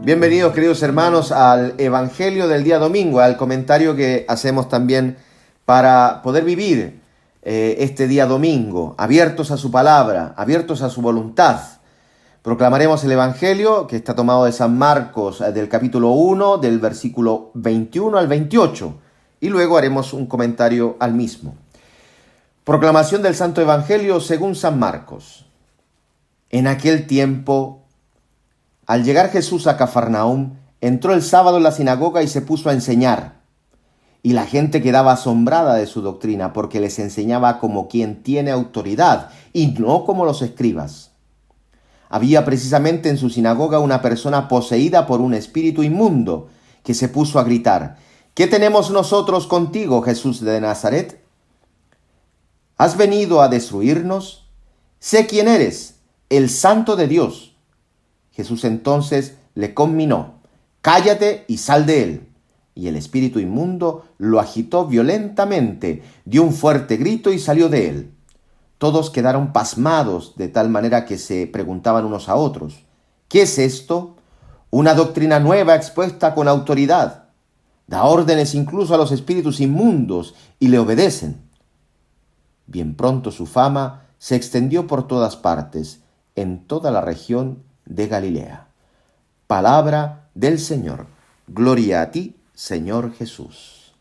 Bienvenidos, queridos hermanos, al Evangelio del día domingo, al comentario que hacemos también para poder vivir este día domingo, abiertos a su palabra, abiertos a su voluntad. Proclamaremos el Evangelio que está tomado de San Marcos, del capítulo 1, del versículo 21 al 28, y luego haremos un comentario al mismo. Proclamación del Santo Evangelio según San Marcos. En aquel tiempo, al llegar Jesús a Cafarnaúm, entró el sábado en la sinagoga y se puso a enseñar. Y la gente quedaba asombrada de su doctrina, porque les enseñaba como quien tiene autoridad, y no como los escribas. Había precisamente en su sinagoga una persona poseída por un espíritu inmundo, que se puso a gritar: ¿Qué tenemos nosotros contigo, Jesús de Nazaret? ¿Has venido a destruirnos? Sé quién eres, el Santo de Dios. Jesús entonces le conminó: cállate y sal de él. Y el espíritu inmundo lo agitó violentamente, dio un fuerte grito y salió de él. Todos quedaron pasmados, de tal manera que se preguntaban unos a otros: ¿qué es esto? Una doctrina nueva expuesta con autoridad. Da órdenes incluso a los espíritus inmundos y le obedecen. Bien pronto su fama se extendió por todas partes, en toda la región de Galilea. Palabra del Señor. Gloria a ti, Señor Jesús.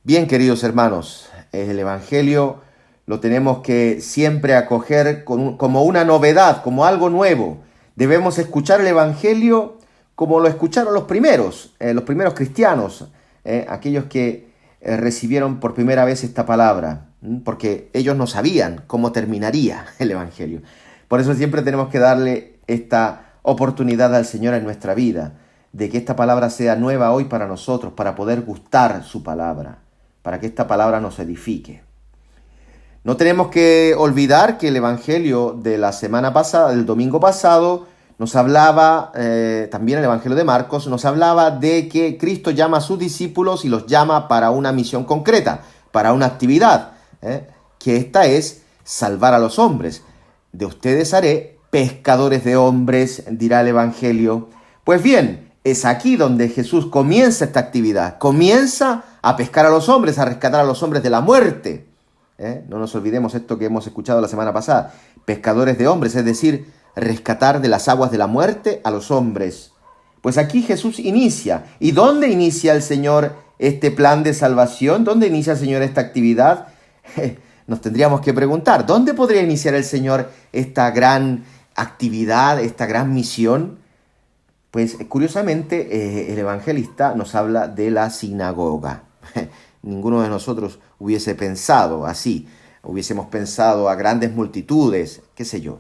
Bien, queridos hermanos, el Evangelio lo tenemos que siempre acoger como una novedad, como algo nuevo. Debemos escuchar el Evangelio como lo escucharon los primeros cristianos, aquellos que recibieron por primera vez esta palabra, porque ellos no sabían cómo terminaría el Evangelio. Por eso siempre tenemos que darle esta oportunidad al Señor en nuestra vida, de que esta palabra sea nueva hoy para nosotros, para poder gustar su palabra, para que esta palabra nos edifique. No tenemos que olvidar que el Evangelio de la semana pasada, del domingo pasado, nos hablaba, también el Evangelio de Marcos, nos hablaba de que Cristo llama a sus discípulos y los llama para una misión concreta, para una actividad, que esta es salvar a los hombres. De ustedes haré pescadores de hombres, dirá el Evangelio. Pues bien, es aquí donde Jesús comienza esta actividad. Comienza a pescar a los hombres, a rescatar a los hombres de la muerte. No nos olvidemos esto que hemos escuchado la semana pasada. Pescadores de hombres, es decir, rescatar de las aguas de la muerte a los hombres. Pues aquí Jesús inicia. ¿Y dónde inicia el Señor este plan de salvación? ¿Dónde inicia el Señor esta actividad? Nos tendríamos que preguntar, ¿dónde podría iniciar el Señor esta gran actividad, esta gran misión? Pues curiosamente el evangelista nos habla de la sinagoga. Ninguno de nosotros hubiese pensado así, hubiésemos pensado a grandes multitudes, qué sé yo,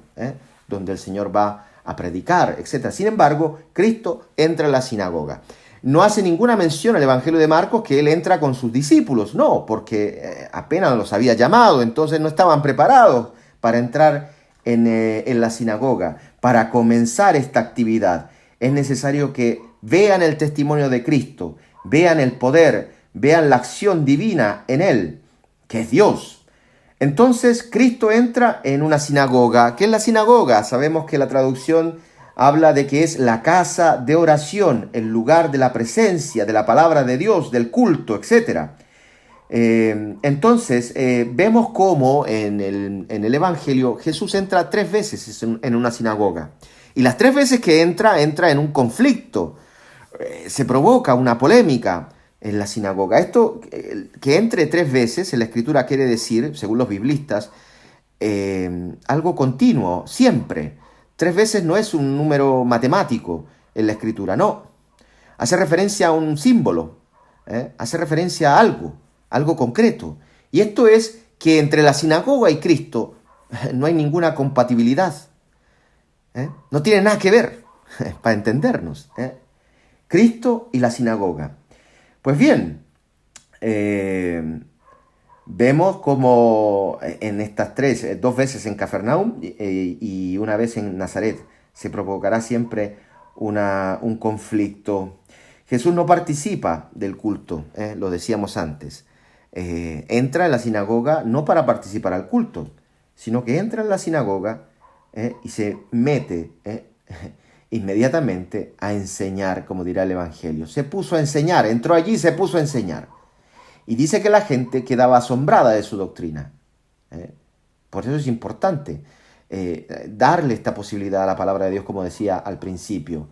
donde el Señor va a predicar, etc. Sin embargo, Cristo entra en la sinagoga. No hace ninguna mención al Evangelio de Marcos que él entra con sus discípulos, no, porque apenas los había llamado, entonces no estaban preparados para entrar en la sinagoga. Para comenzar esta actividad es necesario que vean el testimonio de Cristo, vean el poder, vean la acción divina en él, que es Dios. Entonces Cristo entra en una sinagoga. ¿Qué es la sinagoga? Sabemos que la traducción habla de que es la casa de oración, el lugar de la presencia, de la palabra de Dios, del culto, etc. Entonces, vemos cómo en el Evangelio Jesús entra 3 veces en una sinagoga. Y las 3 veces que entra en un conflicto. Se provoca una polémica en la sinagoga. Esto, que entre 3 veces en la Escritura quiere decir, según los biblistas, algo continuo, siempre. 3 veces no es un número matemático en la Escritura, no. Hace referencia a un símbolo, hace referencia a algo concreto. Y esto es que entre la sinagoga y Cristo no hay ninguna compatibilidad. No tiene nada que ver, para entendernos. Cristo y la sinagoga. Pues bien, vemos como en estas 2 veces en Cafarnaúm y una vez en Nazaret se provocará siempre un conflicto. Jesús no participa del culto, lo decíamos antes. Entra en la sinagoga no para participar al culto, sino que entra en la sinagoga y se mete inmediatamente a enseñar, como dirá el Evangelio. Se puso a enseñar, entró allí y se puso a enseñar. Y dice que la gente quedaba asombrada de su doctrina. Por eso es importante darle esta posibilidad a la palabra de Dios, como decía al principio.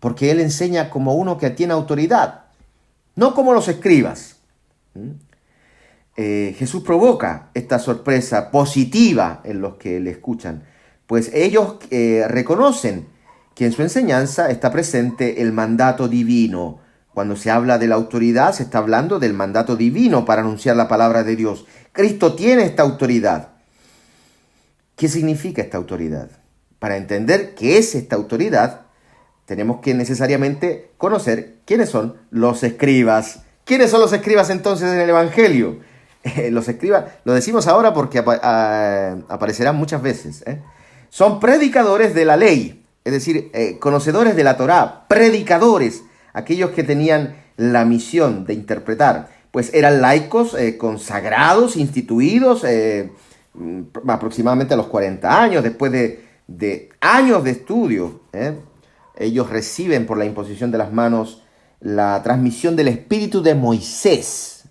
Porque Él enseña como uno que tiene autoridad, no como los escribas. Jesús provoca esta sorpresa positiva en los que le escuchan, pues ellos reconocen que en su enseñanza está presente el mandato divino. Cuando se habla de la autoridad, se está hablando del mandato divino para anunciar la palabra de Dios. Cristo tiene esta autoridad. ¿Qué significa esta autoridad? Para entender qué es esta autoridad, tenemos que necesariamente conocer quiénes son los escribas. ¿Quiénes son los escribas entonces en el Evangelio? Los escribas, lo decimos ahora porque aparecerán muchas veces. Son predicadores de la ley, es decir, conocedores de la Torá, predicadores, aquellos que tenían la misión de interpretar. Pues eran laicos consagrados, instituidos, aproximadamente a los 40 años, después de años de estudio. Ellos reciben por la imposición de las manos la transmisión del espíritu de Moisés.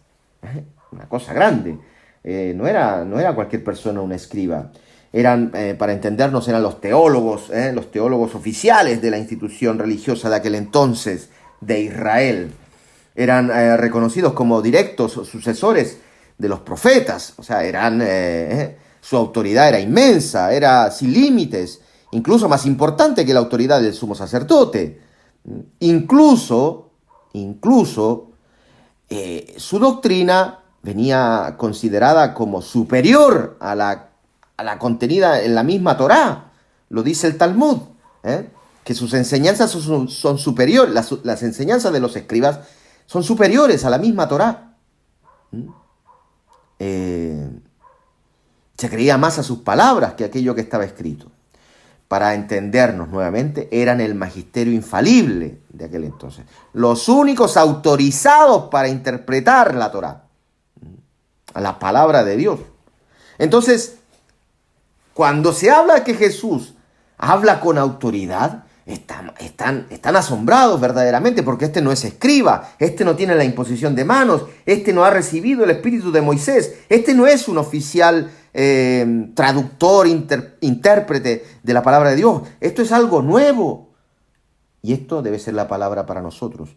Una cosa grande. No era cualquier persona un escriba. Eran, para entendernos, eran los teólogos oficiales de la institución religiosa de aquel entonces, de Israel. Eran reconocidos como directos sucesores de los profetas. O sea, su autoridad era inmensa, era sin límites, incluso más importante que la autoridad del sumo sacerdote. Incluso su doctrina venía considerada como superior a la contenida en la misma Torá. Lo dice el Talmud, que sus enseñanzas son superiores, las enseñanzas de los escribas son superiores a la misma Torá. Se creía más a sus palabras que a aquello que estaba escrito. Para entendernos nuevamente, eran el magisterio infalible de aquel entonces. Los únicos autorizados para interpretar la Torá, la palabra de Dios. Entonces, cuando se habla que Jesús habla con autoridad, están asombrados verdaderamente, porque este no es escriba, este no tiene la imposición de manos, este no ha recibido el espíritu de Moisés, este no es un oficial traductor, intérprete de la palabra de Dios. Esto es algo nuevo. Y esto debe ser la palabra para nosotros.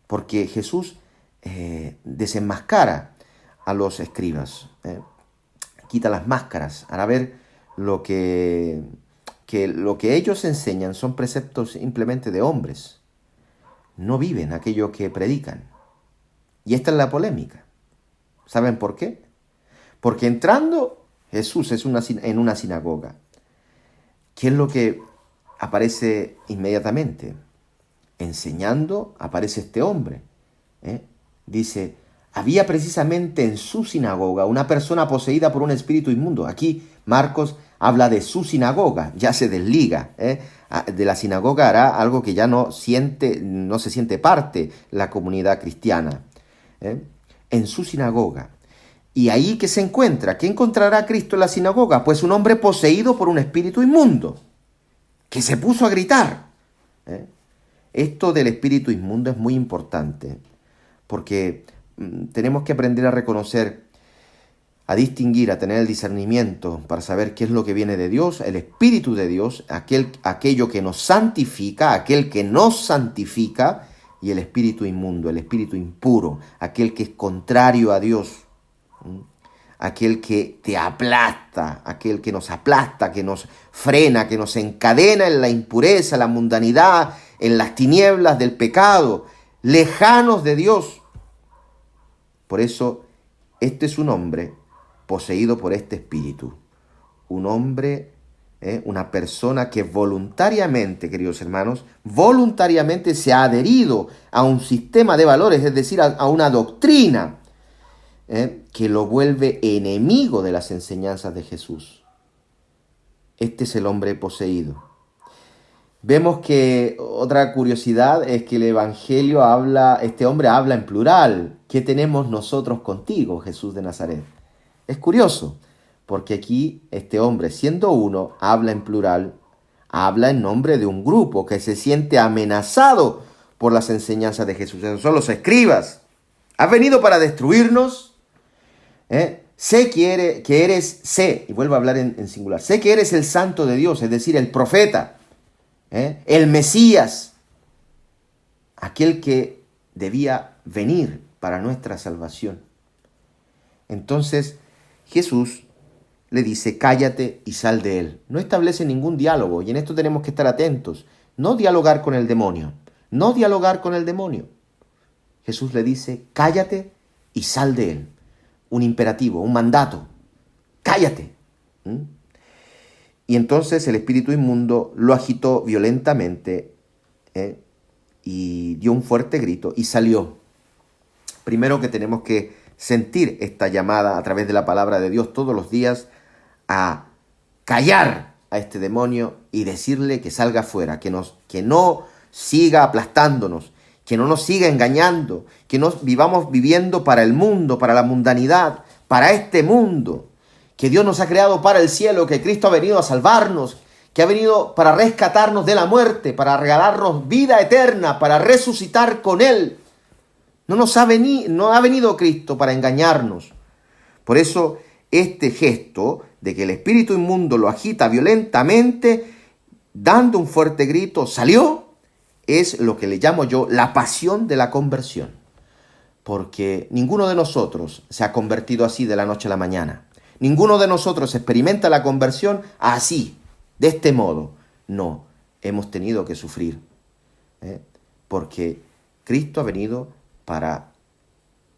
Porque Jesús desenmascara a los escribas. Quita las máscaras. Hará ver lo que ellos enseñan son preceptos simplemente de hombres. No viven aquello que predican. Y esta es la polémica. ¿Saben por qué? Porque entrando Jesús en una sinagoga, ¿qué es lo que aparece inmediatamente? Enseñando aparece este hombre. Dice, había precisamente en su sinagoga una persona poseída por un espíritu inmundo. Aquí Marcos habla de su sinagoga, ya se desliga. De la sinagoga hará algo que ya no se siente parte la comunidad cristiana. En su sinagoga. Y ahí que se encuentra, ¿qué encontrará Cristo en la sinagoga? Pues un hombre poseído por un espíritu inmundo, que se puso a gritar. Esto del espíritu inmundo es muy importante, porque tenemos que aprender a reconocer, a distinguir, a tener el discernimiento para saber qué es lo que viene de Dios, el espíritu de Dios, aquello que nos santifica, aquel que nos santifica, y el espíritu inmundo, el espíritu impuro, aquel que es contrario a Dios. Aquel que te aplasta, aquel que nos aplasta, que nos frena, que nos encadena en la impureza, la mundanidad, en las tinieblas del pecado, lejanos de Dios. Por eso, este es un hombre poseído por este espíritu. Un hombre, una persona que voluntariamente, queridos hermanos, voluntariamente se ha adherido a un sistema de valores, es decir, a una doctrina, que lo vuelve enemigo de las enseñanzas de Jesús. Este es el hombre poseído. Vemos que otra curiosidad es que el Evangelio este hombre habla en plural. ¿Qué tenemos nosotros contigo, Jesús de Nazaret? Es curioso, porque aquí este hombre, siendo uno, habla en plural, habla en nombre de un grupo que se siente amenazado por las enseñanzas de Jesús. Esos son los escribas. ¿Has venido para destruirnos? Sé y vuelvo a hablar en singular, sé que eres el santo de Dios, es decir, el profeta, el Mesías, aquel que debía venir para nuestra salvación. Entonces Jesús le dice, cállate y sal de él. No establece ningún diálogo, y en esto tenemos que estar atentos. No dialogar con el demonio, no dialogar con el demonio. Jesús le dice, cállate y sal de él. Un imperativo, un mandato. Cállate. Y entonces el espíritu inmundo lo agitó violentamente y dio un fuerte grito y salió. Primero que tenemos que sentir esta llamada a través de la palabra de Dios todos los días a callar a este demonio y decirle que salga fuera, que no siga aplastándonos, que no nos siga engañando, que no vivamos viviendo para el mundo, para la mundanidad, para este mundo, que Dios nos ha creado para el cielo, que Cristo ha venido a salvarnos, que ha venido para rescatarnos de la muerte, para regalarnos vida eterna, para resucitar con Él. No ha venido Cristo para engañarnos. Por eso este gesto de que el espíritu inmundo lo agita violentamente, dando un fuerte grito, salió, es lo que le llamo yo la pasión de la conversión. Porque ninguno de nosotros se ha convertido así de la noche a la mañana. Ninguno de nosotros experimenta la conversión así, de este modo. No, hemos tenido que sufrir. Porque Cristo ha venido para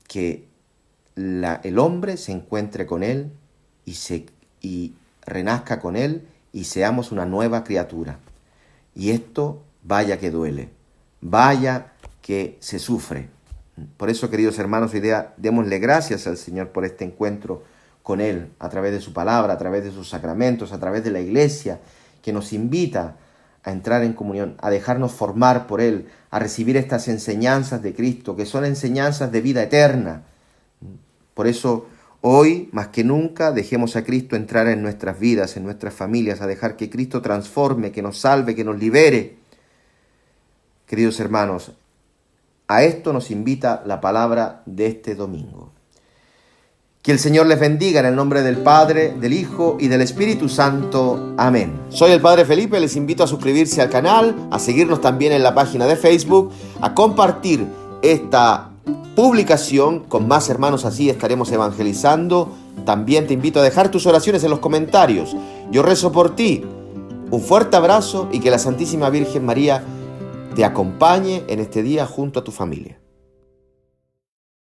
que el hombre se encuentre con Él y renazca con Él y seamos una nueva criatura. Y esto, vaya que duele, vaya que se sufre. Por eso, queridos hermanos, hoy día démosle gracias al Señor por este encuentro con Él, a través de su palabra, a través de sus sacramentos, a través de la iglesia, que nos invita a entrar en comunión, a dejarnos formar por Él, a recibir estas enseñanzas de Cristo, que son enseñanzas de vida eterna. Por eso, hoy, más que nunca, dejemos a Cristo entrar en nuestras vidas, en nuestras familias, a dejar que Cristo transforme, que nos salve, que nos libere. Queridos hermanos, a esto nos invita la palabra de este domingo. Que el Señor les bendiga en el nombre del Padre, del Hijo y del Espíritu Santo. Amén. Soy el Padre Felipe, les invito a suscribirse al canal, a seguirnos también en la página de Facebook, a compartir esta publicación con más hermanos, así estaremos evangelizando. También te invito a dejar tus oraciones en los comentarios. Yo rezo por ti. Un fuerte abrazo y que la Santísima Virgen María te acompañe en este día junto a tu familia.